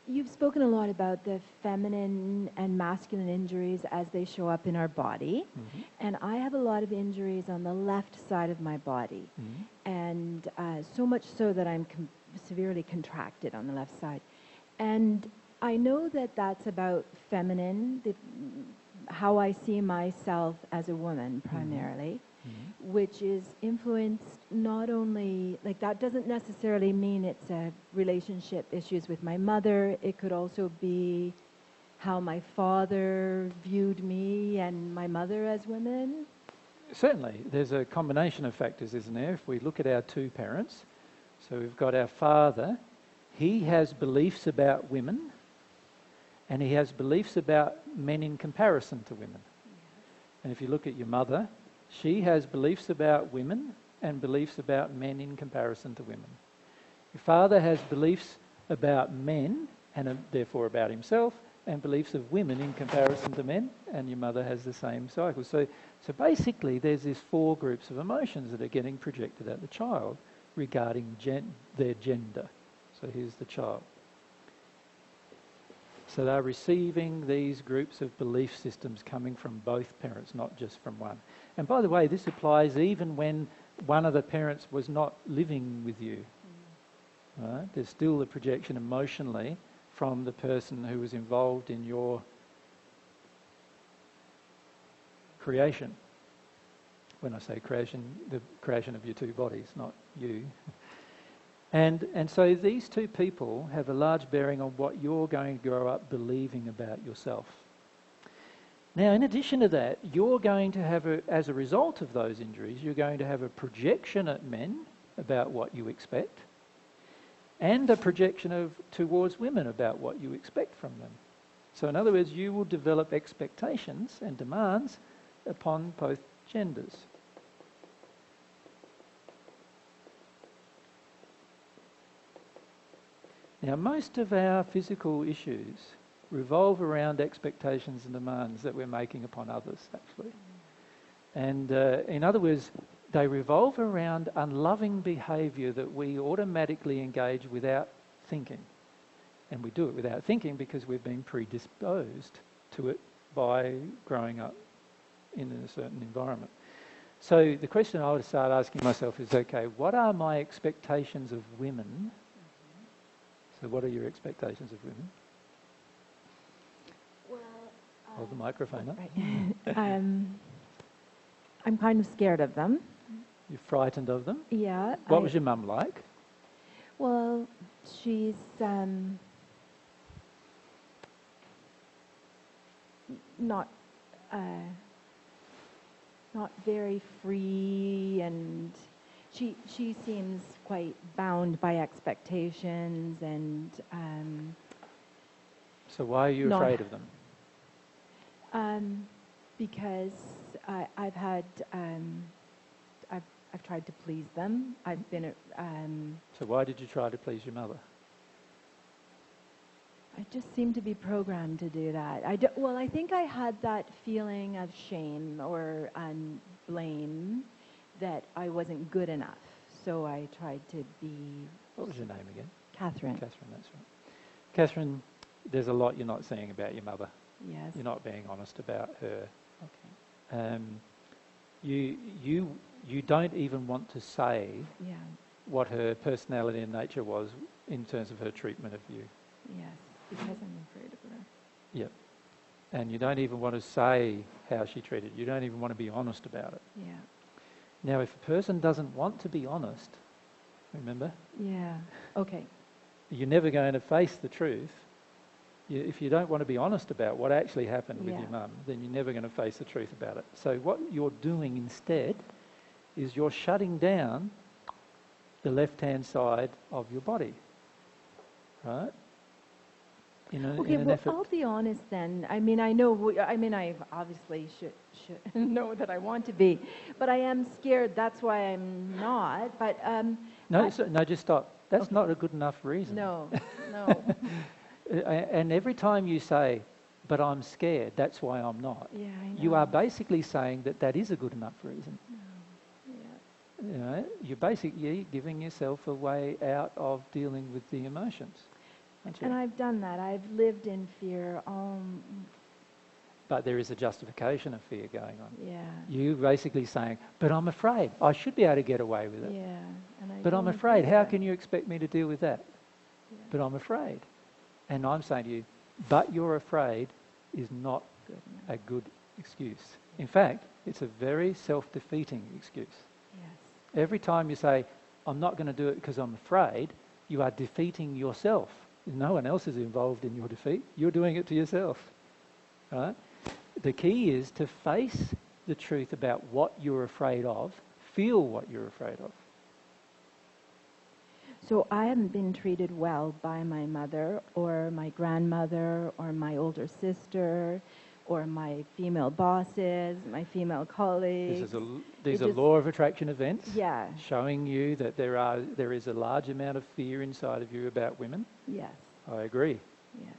you've spoken a lot about the feminine and masculine injuries as they show up in our body. Mm-hmm. And I have a lot of injuries on the left side of my body. Mm-hmm. And so much so that I'm severely contracted on the left side. And I know that that's about feminine, how I see myself as a woman primarily. Mm-hmm. Which is influenced not only, like that doesn't necessarily mean it's a relationship issues with my mother. It could also be how my father viewed me and my mother as women. Certainly, there's a combination of factors, isn't there? If we look at our two parents, so we've got our father, he has beliefs about women, and he has beliefs about men in comparison to women. And if you look at your mother, she has beliefs about women and beliefs about men in comparison to women. Your father has beliefs about men and therefore about himself, and beliefs of women in comparison to men, and your mother has the same cycle. So basically there's these four groups of emotions that are getting projected at the child regarding their gender. So here's the child. So they're receiving these groups of belief systems coming from both parents, not just from one. And by the way, this applies even when one of the parents was not living with you. Right? There's still a projection emotionally from the person who was involved in your creation. When I say creation, the creation of your two bodies, not you. And so these two people have a large bearing on what you're going to grow up believing about yourself. Now, in addition to that, you're going to have, as a result of those injuries, you're going to have a projection at men about what you expect, and a projection towards women about what you expect from them. So in other words, you will develop expectations and demands upon both genders. Now, most of our physical issues revolve around expectations and demands that we're making upon others, actually. And in other words, they revolve around unloving behaviour that we automatically engage without thinking. And we do it without thinking because we've been predisposed to it by growing up in a certain environment. So the question I would start asking myself is, okay, what are my expectations of women? So what are your expectations of women? Well, hold the microphone up. Right. I'm kind of scared of them. You're frightened of them? Yeah. What was your mum like? Well, she's not very free, and she seems quite bound by expectations, and so why are you afraid of them? Because I've had I've tried to please them. I've been So why did you try to please your mother? I just seem to be programmed to do that. Well, I think I had that feeling of shame or blame that I wasn't good enough. So I tried to be... What was your name again? Catherine. Catherine, that's right. Catherine, there's a lot you're not saying about your mother. Yes. You're not being honest about her. Okay. You don't even want to say what her personality and nature was in terms of her treatment of you. Yes, because I'm afraid of her. Yep. And you don't even want to say how she treated you. You don't even want to be honest about it. Yeah. Now, if a person doesn't want to be honest, remember? Yeah. Okay. You're never going to face the truth. If you don't want to be honest about what actually happened with your mum, then you're never going to face the truth about it. So what you're doing instead is you're shutting down the left-hand side of your body, right? I'll be honest then. I mean, I obviously should know that I want to be, but I am scared. That's why I'm not. But no, just stop. That's not a good enough reason. No. And every time you say, "But I'm scared," that's why I'm not. Yeah, I know. You are basically saying that is a good enough reason. Yeah. You know, you're basically giving yourself a way out of dealing with the emotions. aren't you? And I've done that. I've lived in fear. But there is a justification of fear going on. Yeah. You basically saying, but I'm afraid. I should be able to get away with it. Yeah. And I But I'm don't afraid. agree How with can you expect me to deal with that? Yeah. But I'm afraid. And I'm saying to you, but you're afraid is not Good a enough. good excuse. In fact, it's a very self-defeating excuse. Yes. Every time you say, I'm not going to do it because I'm afraid, you are defeating yourself. No one else is involved in your defeat. You're doing it to yourself. Right? The key is to face the truth about what you're afraid of, feel what you're afraid of. So I haven't been treated well by my mother or my grandmother or my older sister or my female bosses, my female colleagues. These are just- law of attraction events Yeah. showing you that there is a large amount of fear inside of you about women. Yes. I agree. Yes.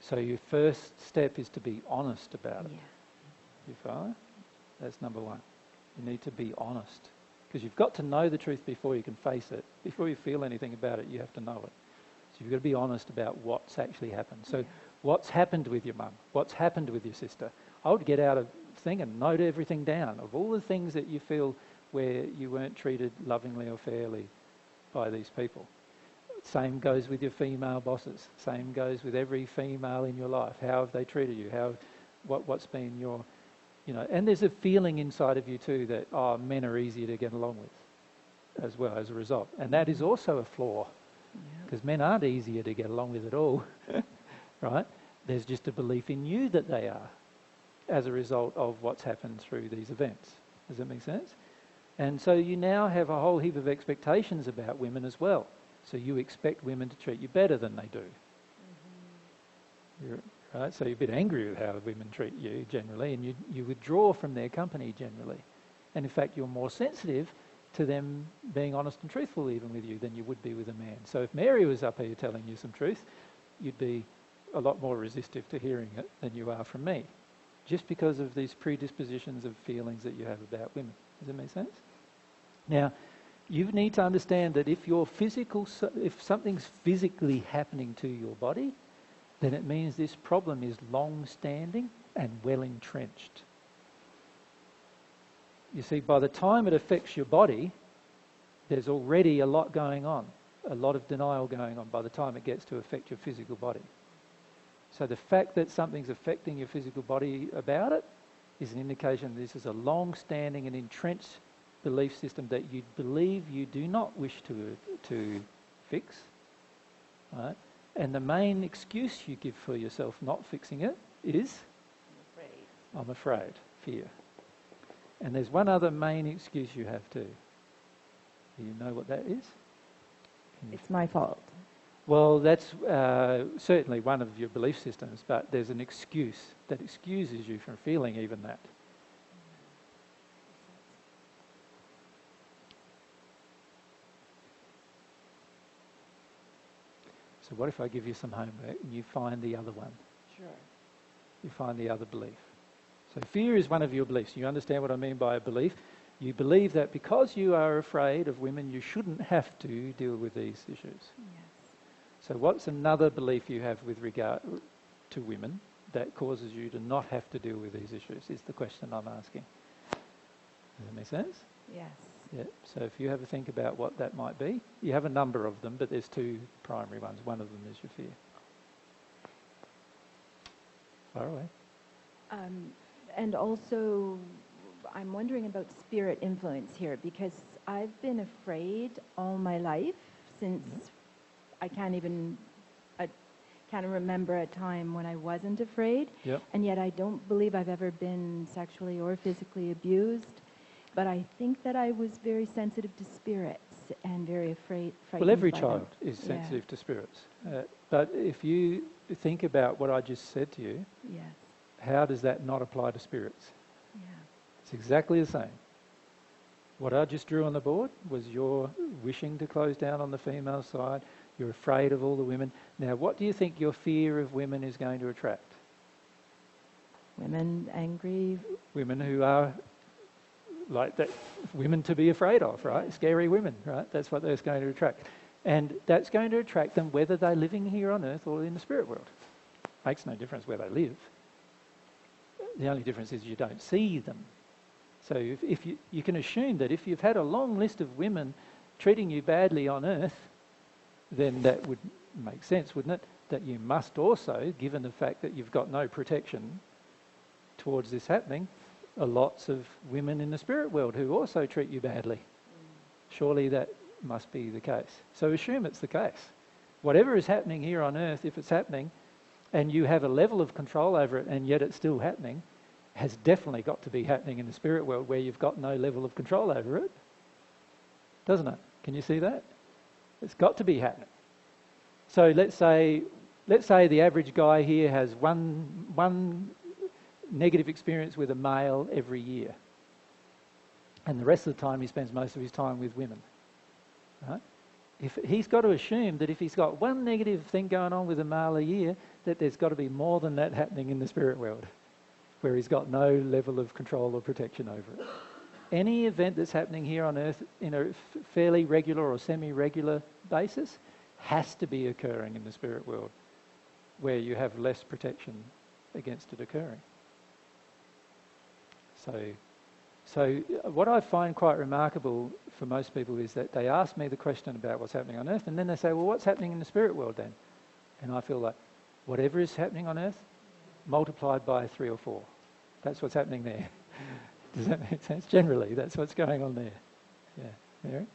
So your first step is to be honest about it. Yeah. You follow? That's number one. You need to be honest. Because you've got to know the truth before you can face it. Before you feel anything about it, you have to know it. So you've got to be honest about what's actually happened. So what's happened with your mum? What's happened with your sister? I would get out a thing and note everything down of all the things that you feel where you weren't treated lovingly or fairly by these people. Same goes with your female bosses. Same goes with every female in your life. How have they treated you? What's been your... and there's a feeling inside of you too that, men are easier to get along with as well as a result. And that is also a flaw, because men aren't easier to get along with at all, right? There's just a belief in you that they are as a result of what's happened through these events. Does that make sense? And so you now have a whole heap of expectations about women as well. So you expect women to treat you better than they do. Right? So you're a bit angry with how women treat you generally, and you withdraw from their company generally. And in fact, you're more sensitive to them being honest and truthful even with you than you would be with a man. So if Mary was up here telling you some truth, you'd be a lot more resistive to hearing it than you are from me, just because of these predispositions of feelings that you have about women. Does that make sense? Now, you need to understand that if something's physically happening to your body, then it means this problem is long-standing and well-entrenched. You see, by the time it affects your body, there's already a lot going on, a lot of denial going on by the time it gets to affect your physical body. So the fact that something's affecting your physical body about it is an indication that this is a long-standing and entrenched belief system that you believe you do not wish to fix, right? And the main excuse you give for yourself not fixing it is? I'm afraid, fear. And there's one other main excuse you have too. Do you know what that is? It's my fault. Well, that's certainly one of your belief systems, but there's an excuse that excuses you from feeling even that. So what if I give you some homework and you find the other one? Sure. You find the other belief. So fear is one of your beliefs. You understand what I mean by a belief? You believe that because you are afraid of women, you shouldn't have to deal with these issues. Yes. So what's another belief you have with regard to women that causes you to not have to deal with these issues, is the question I'm asking. Does that make sense? Yes. Yeah. So if you have a think about what that might be, you have a number of them, but there's two primary ones. One of them is your fear. Far away. And also, I'm wondering about spirit influence here, because I've been afraid all my life since I can't remember a time when I wasn't afraid. Yep. And yet I don't believe I've ever been sexually or physically abused. But I think that I was very sensitive to spirits and very frightened. Well, every by child them. is sensitive to spirits. But if you think about what I just said to you, Yes. how does that not apply to spirits? Yeah. It's exactly the same. What I just drew on the board was your wishing to close down on the female side. You're afraid of all the women. Now, what do you think your fear of women is going to attract? Women angry. Women who are like that, women to be afraid of, right? Scary women, right? That's what they're going to attract. And that's going to attract them whether they're living here on earth or in the spirit world. Makes no difference where they live. The only difference is you don't see them. So if you can assume that if you've had a long list of women treating you badly on earth, then that would make sense, wouldn't it? That you must also, given the fact that you've got no protection towards this happening, are lots of women in the spirit world who also treat you badly. Surely that must be the case. So assume it's the case. Whatever is happening here on earth, if it's happening, and you have a level of control over it and yet it's still happening, has definitely got to be happening in the spirit world where you've got no level of control over it. Doesn't it? Can you see that? It's got to be happening. So let's say the average guy here has one negative experience with a male every year. And the rest of the time he spends most of his time with women. Right? If he's got to assume that if he's got one negative thing going on with a male a year, that there's got to be more than that happening in the spirit world, where he's got no level of control or protection over it. Any event that's happening here on earth in a fairly regular or semi-regular basis has to be occurring in the spirit world, where you have less protection against it occurring. So what I find quite remarkable for most people is that they ask me the question about what's happening on earth, and then they say, well, what's happening in the spirit world then? And I feel like, whatever is happening on earth, multiplied by 3 or 4. That's what's happening there. Does that make sense? Generally, that's what's going on there. Yeah. Mary?